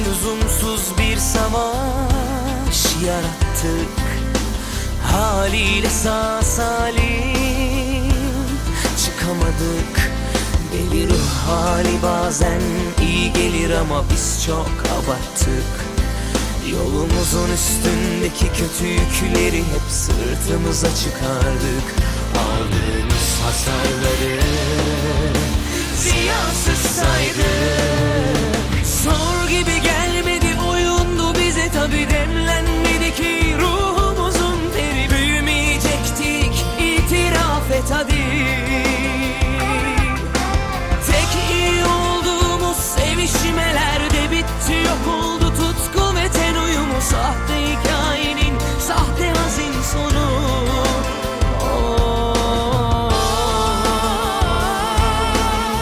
lüzumsuz bir savaş yarattık. Haliyle sağ salim çıkamadık. Deli ruh hali bazen iyi gelir ama biz çok abarttık. Yolumuzun üstündeki kötü yükleri hep sırtımıza çıkardık. Aldığımız hasarları ziyansız saydık. Zor gibi gelmedi oyundu bize, tabi demlenmedi ki